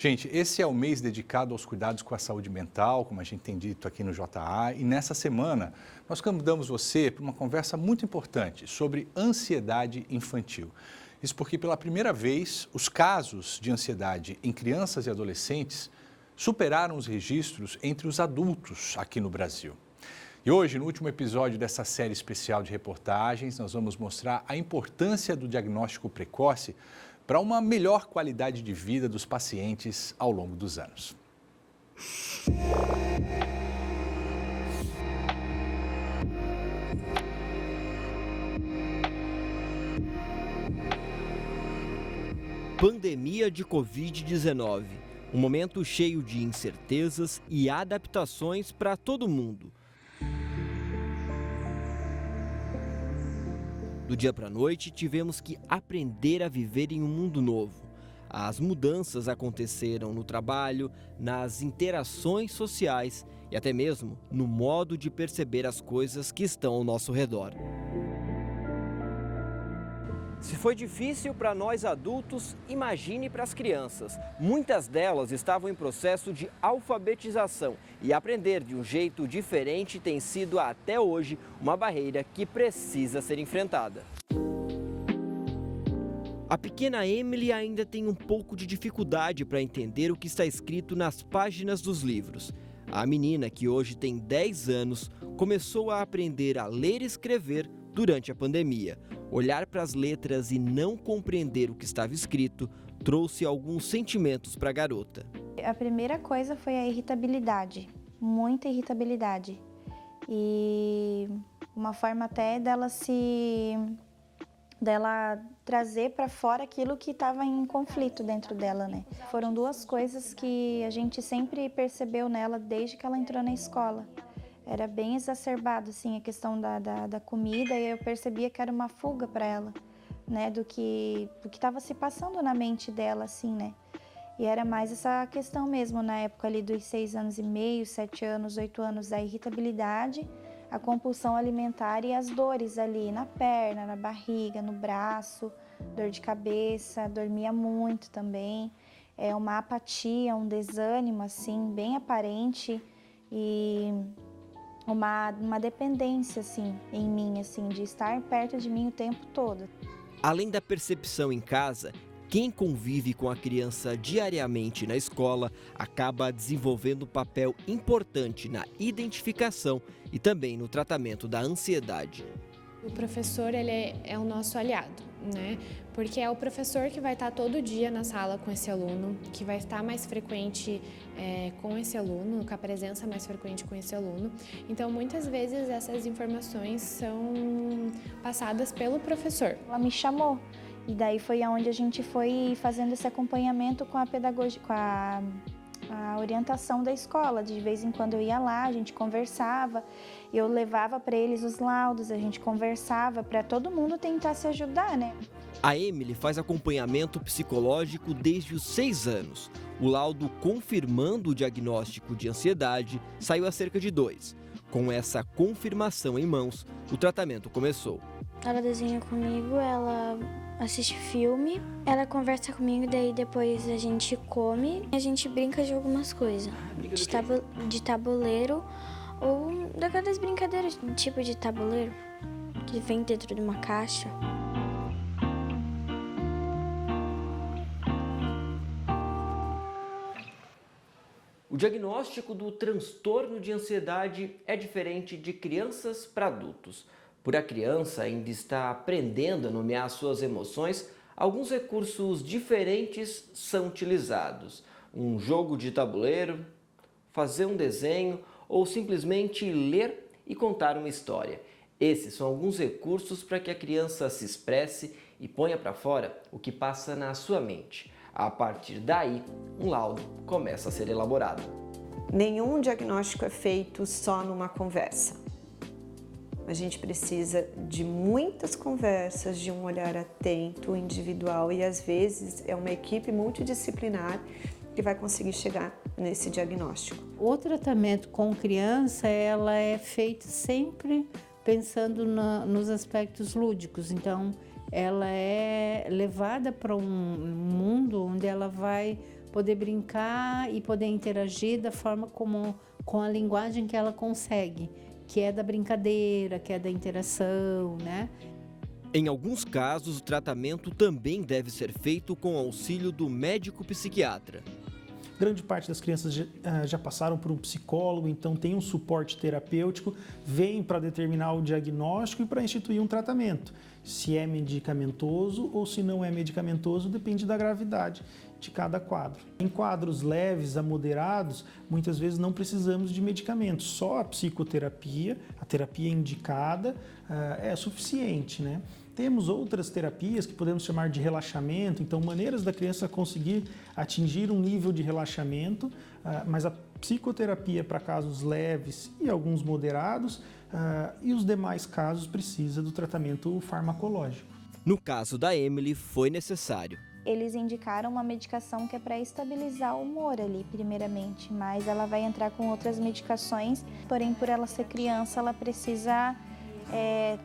Gente, esse é o mês dedicado aos cuidados com a saúde mental, como a gente tem dito aqui no JA, e nessa semana nós convidamos você para uma conversa muito importante sobre ansiedade infantil. Isso porque pela primeira vez os casos de ansiedade em crianças e adolescentes superaram os registros entre os adultos aqui no Brasil. E hoje, no último episódio dessa série especial de reportagens, nós vamos mostrar a importância do diagnóstico precoce para uma melhor qualidade de vida dos pacientes ao longo dos anos. Pandemia de Covid-19, um momento cheio de incertezas e adaptações para todo mundo. Do dia para a noite, tivemos que aprender a viver em um mundo novo. As mudanças aconteceram no trabalho, nas interações sociais e até mesmo no modo de perceber as coisas que estão ao nosso redor. Se foi difícil para nós adultos, imagine para as crianças. Muitas delas estavam em processo de alfabetização e aprender de um jeito diferente tem sido até hoje uma barreira que precisa ser enfrentada. A pequena Emily ainda tem um pouco de dificuldade para entender o que está escrito nas páginas dos livros. A menina, que hoje tem 10 anos, começou a aprender a ler e escrever durante a pandemia. Olhar para as letras e não compreender o que estava escrito trouxe alguns sentimentos para a garota. A primeira coisa foi a irritabilidade, muita irritabilidade. E uma forma até dela trazer para fora aquilo que estava em conflito dentro dela, né? Foram duas coisas que a gente sempre percebeu nela desde que ela entrou na escola. Era bem exacerbado, assim, a questão da comida, e eu percebia que era uma fuga para ela, né, do que estava se passando na mente dela, assim, né. E era mais essa questão mesmo, na época ali dos 6 anos e meio, 7 anos, 8 anos, a irritabilidade, a compulsão alimentar e as dores ali na perna, na barriga, no braço, dor de cabeça, dormia muito também, uma apatia, um desânimo, assim, bem aparente e uma dependência, assim, em mim, assim, de estar perto de mim o tempo todo. Além da percepção em casa, quem convive com a criança diariamente na escola acaba desenvolvendo um papel importante na identificação e também no tratamento da ansiedade. O professor, ele é o nosso aliado, né? Porque é o professor que vai estar todo dia na sala com esse aluno, que vai estar mais frequente com esse aluno, com a presença mais frequente com esse aluno. Então, muitas vezes essas informações são passadas pelo professor. Ela me chamou e daí foi onde a gente foi fazendo esse acompanhamento com a pedagogia, com a orientação da escola. De vez em quando eu ia lá, a gente conversava, eu levava para eles os laudos, a gente conversava para todo mundo tentar se ajudar, né? A Emily faz acompanhamento psicológico desde os 6 anos. O laudo confirmando o diagnóstico de ansiedade saiu há cerca de 2. Com essa confirmação em mãos, o tratamento começou. Ela desenha comigo, ela assiste filme, ela conversa comigo, daí depois a gente come e a gente brinca de algumas coisas. De tabuleiro ou daquelas brincadeiras tipo de tabuleiro que vem dentro de uma caixa. O diagnóstico do transtorno de ansiedade é diferente de crianças para adultos. Por a criança ainda estar aprendendo a nomear suas emoções, alguns recursos diferentes são utilizados. Um jogo de tabuleiro, fazer um desenho ou simplesmente ler e contar uma história. Esses são alguns recursos para que a criança se expresse e ponha para fora o que passa na sua mente. A partir daí, um laudo começa a ser elaborado. Nenhum diagnóstico é feito só numa conversa. A gente precisa de muitas conversas, de um olhar atento, individual, e às vezes é uma equipe multidisciplinar que vai conseguir chegar nesse diagnóstico. O tratamento com criança, ela é feito sempre pensando nos aspectos lúdicos, então ela é levada para um mundo onde ela vai poder brincar e poder interagir da forma como, com a linguagem que ela consegue, que é da brincadeira, que é da interação, né? Em alguns casos, o tratamento também deve ser feito com auxílio do médico psiquiatra. Grande parte das crianças já passaram por um psicólogo, então tem um suporte terapêutico, vem para determinar o diagnóstico e para instituir um tratamento. Se é medicamentoso ou se não é medicamentoso, depende da gravidade de cada quadro. Em quadros leves a moderados, muitas vezes não precisamos de medicamentos, só a psicoterapia, a terapia indicada, é suficiente, né? Temos outras terapias que podemos chamar de relaxamento, então maneiras da criança conseguir atingir um nível de relaxamento, mas a psicoterapia para casos leves e alguns moderados, e os demais casos precisa do tratamento farmacológico. No caso da Emily, foi necessário. Eles indicaram uma medicação que é para estabilizar o humor ali, primeiramente, mas ela vai entrar com outras medicações, porém por ela ser criança, ela precisa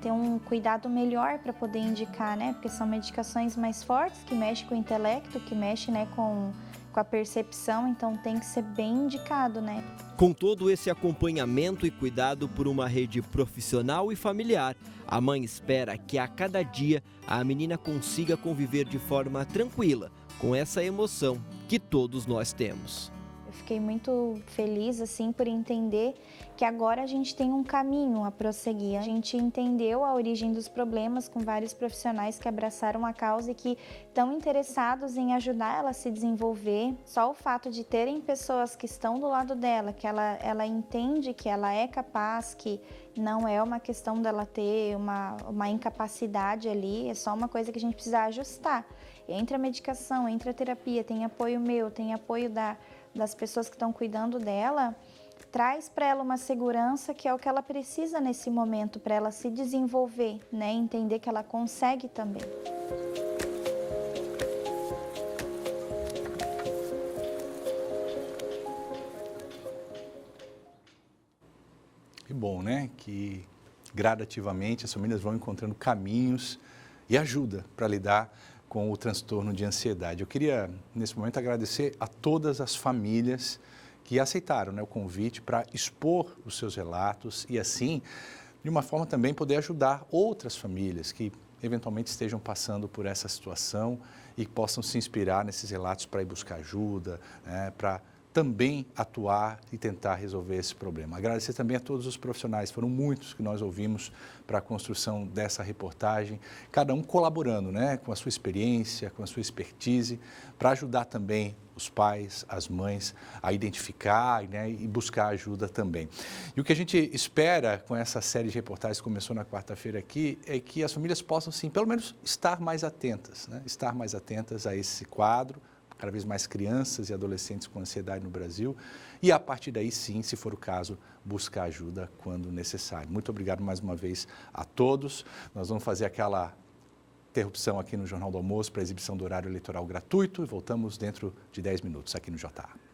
ter um cuidado melhor para poder indicar, né? Porque são medicações mais fortes, que mexem com o intelecto, que mexem, né, com a percepção, então tem que ser bem indicado, né? Com todo esse acompanhamento e cuidado por uma rede profissional e familiar, a mãe espera que a cada dia a menina consiga conviver de forma tranquila com essa emoção que todos nós temos. Eu fiquei muito feliz assim por entender que agora a gente tem um caminho a prosseguir. A gente entendeu a origem dos problemas com vários profissionais que abraçaram a causa e que estão interessados em ajudar ela a se desenvolver. Só o fato de terem pessoas que estão do lado dela, que ela entende que ela é capaz, que não é uma questão dela ter uma incapacidade ali, é só uma coisa que a gente precisa ajustar. Entre a medicação, entre a terapia, tem apoio meu, tem apoio das pessoas que estão cuidando dela, traz para ela uma segurança que é o que ela precisa nesse momento para ela se desenvolver, né? Entender que ela consegue também. Que bom, né? Que gradativamente as famílias vão encontrando caminhos e ajuda para lidar com o transtorno de ansiedade. Eu queria, nesse momento, agradecer a todas as famílias que aceitaram, né, o convite para expor os seus relatos e, assim, de uma forma também poder ajudar outras famílias que eventualmente estejam passando por essa situação e possam se inspirar nesses relatos para ir buscar ajuda, né, para também atuar e tentar resolver esse problema. Agradecer também a todos os profissionais, foram muitos que nós ouvimos para a construção dessa reportagem, cada um colaborando, né, com a sua experiência, com a sua expertise, para ajudar também os pais, as mães a identificar, né, e buscar ajuda também. E o que a gente espera com essa série de reportagens que começou na quarta-feira aqui é que as famílias possam, sim, pelo menos estar mais atentas, né, estar mais atentas a esse quadro, cada vez mais crianças e adolescentes com ansiedade no Brasil e, a partir daí, sim, se for o caso, buscar ajuda quando necessário. Muito obrigado mais uma vez a todos. Nós vamos fazer aquela interrupção aqui no Jornal do Almoço para a exibição do horário eleitoral gratuito e voltamos dentro de 10 minutos aqui no JA.